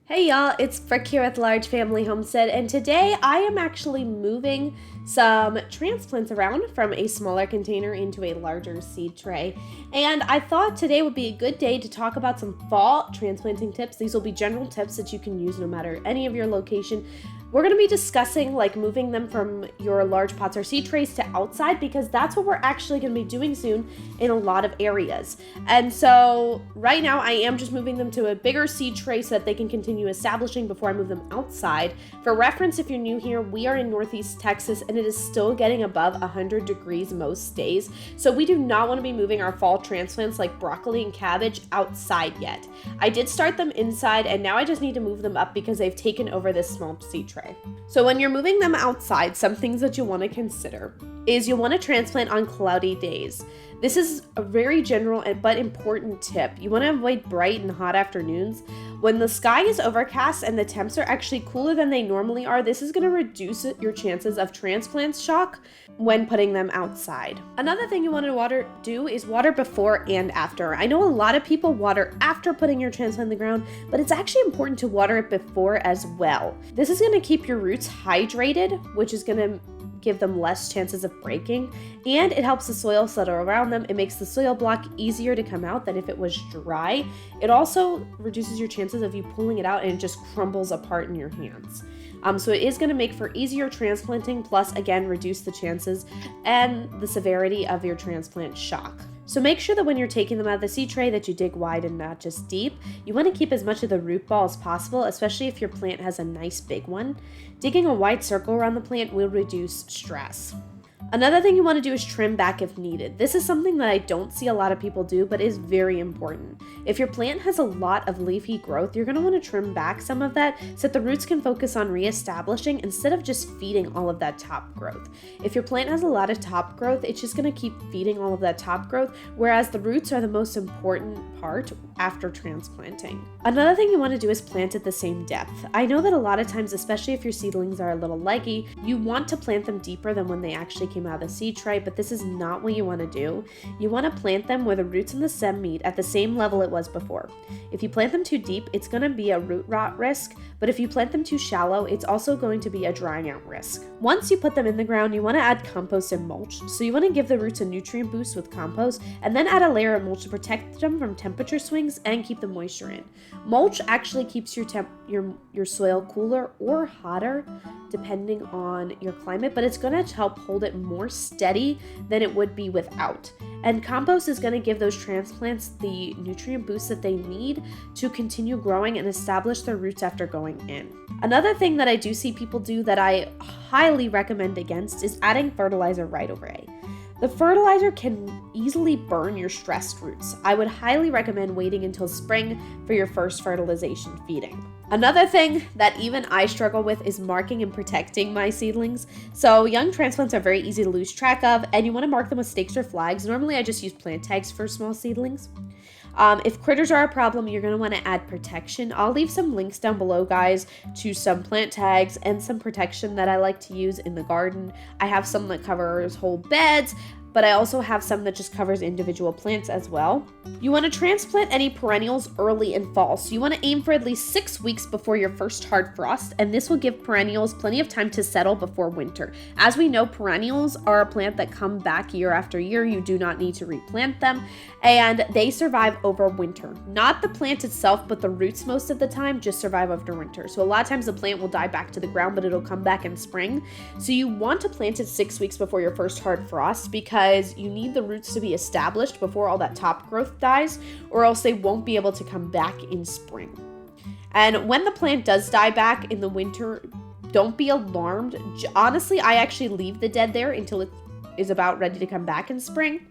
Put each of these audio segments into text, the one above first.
Hey y'all, it's Brooke here with Large Family Homestead, and today I am actually moving some transplants around from a smaller container into a larger seed tray. And I thought today would be a good day to talk about some fall transplanting tips. These will be general tips that you can use no matter any of your location. We're going to be discussing moving them from your large pots or seed trays to outside, because that's what we're actually going to be doing soon in a lot of areas. And so right now I am just moving them to a bigger seed tray so that they can continue establishing before I move them outside. For reference, if you're new here, we are in Northeast Texas and it is still getting above 100 degrees most days. So we do not want to be moving our fall transplants like broccoli and cabbage outside yet. I did start them inside and now I just need to move them up because they've taken over this small seed tray. So when you're moving them outside, some things that you want to consider is you'll want to transplant on cloudy days. This is a very general but important tip. You want to avoid bright and hot afternoons. When the sky is overcast and the temps are actually cooler than they normally are, this is going to reduce your chances of transplant shock when putting them outside. Another thing you want to do is water before and after. I know a lot of people water after putting your transplant in the ground, but it's actually important to water it before as well. This is going to keep your roots hydrated, which is going to give them less chances of breaking, and it helps the soil settle around them. It makes the soil block easier to come out than if it was dry. It also reduces your chances of you pulling it out and it just crumbles apart in your hands. So it is going to make for easier transplanting, plus again reduce the chances and the severity of your transplant shock. So make sure that when you're taking them out of the seed tray that you dig wide and not just deep. You want to keep as much of the root ball as possible, especially if your plant has a nice big one. Digging a wide circle around the plant will reduce stress. Another thing you want to do is trim back if needed. This is something that I don't see a lot of people do, but is very important. If your plant has a lot of leafy growth, you're going to want to trim back some of that so that the roots can focus on reestablishing instead of just feeding all of that top growth. If your plant has a lot of top growth, it's just going to keep feeding all of that top growth, whereas the roots are the most important part after transplanting. Another thing you want to do is plant at the same depth. I know that a lot of times, especially if your seedlings are a little leggy, you want to plant them deeper than when they actually came out of the seed tray, but this is not what you want to do. You want to plant them where the roots and the stem meet at the same level it was before. If you plant them too deep, it's going to be a root rot risk, but if you plant them too shallow, it's also going to be a drying out risk. Once you put them in the ground, you want to add compost and mulch. So you want to give the roots a nutrient boost with compost and then add a layer of mulch to protect them from temperature swings and keep the moisture in. Mulch actually keeps your soil cooler or hotter depending on your climate, but it's going to help hold it more steady than it would be without. And compost is going to give those transplants the nutrient boost that they need to continue growing and establish their roots after going in. Another thing that I do see people do that I highly recommend against is adding fertilizer right away. The fertilizer can easily burn your stressed roots. I would highly recommend waiting until spring for your first fertilization feeding. Another thing that even I struggle with is marking and protecting my seedlings. So young transplants are very easy to lose track of, and you want to mark them with stakes or flags. Normally I just use plant tags for small seedlings. If critters are a problem, you're going to want to add protection. I'll leave some links down below, guys, to some plant tags and some protection that I like to use in the garden. I have some that covers whole beds, but I also have some that just covers individual plants as well. You want to transplant any perennials early in fall, so you want to aim for at least 6 weeks before your first hard frost, and this will give perennials plenty of time to settle before winter. As we know, perennials are a plant that come back year after year. You do not need to replant them, and they survive over winter. Not the plant itself, but the roots most of the time just survive over winter. So a lot of times the plant will die back to the ground, but it'll come back in spring. So you want to plant it 6 weeks before your first hard frost, because you need the roots to be established before all that top growth dies, or else they won't be able to come back in spring. And when the plant does die back in the winter, don't be alarmed. Honestly, I actually leave the dead there until it is about ready to come back in spring.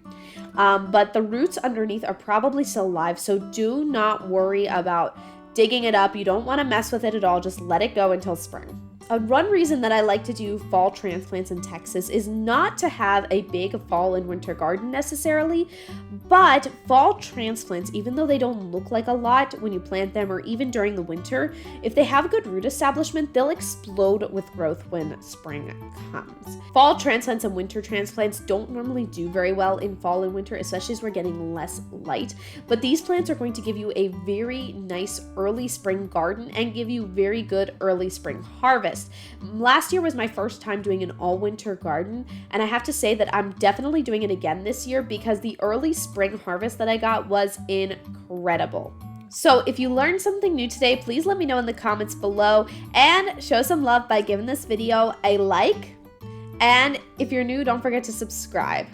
But the roots underneath are probably still alive, so do not worry about digging it up. You don't want to mess with it at all. Just let it go until spring. One reason that I like to do fall transplants in Texas is not to have a big fall and winter garden necessarily, But fall transplants, even though they don't look like a lot when you plant them or even during the winter, if they have a good root establishment, they'll explode with growth when spring comes. Fall transplants and winter transplants don't normally do very well in fall and winter, especially as we're getting less light. But these plants are going to give you a very nice early spring garden and give you very good early spring harvest. Last year was my first time doing an all winter garden, and I have to say that I'm definitely doing it again this year because the early spring harvest that I got was incredible. So if you learned something new today, please let me know in the comments below and show some love by giving this video a like. And if you're new, don't forget to subscribe.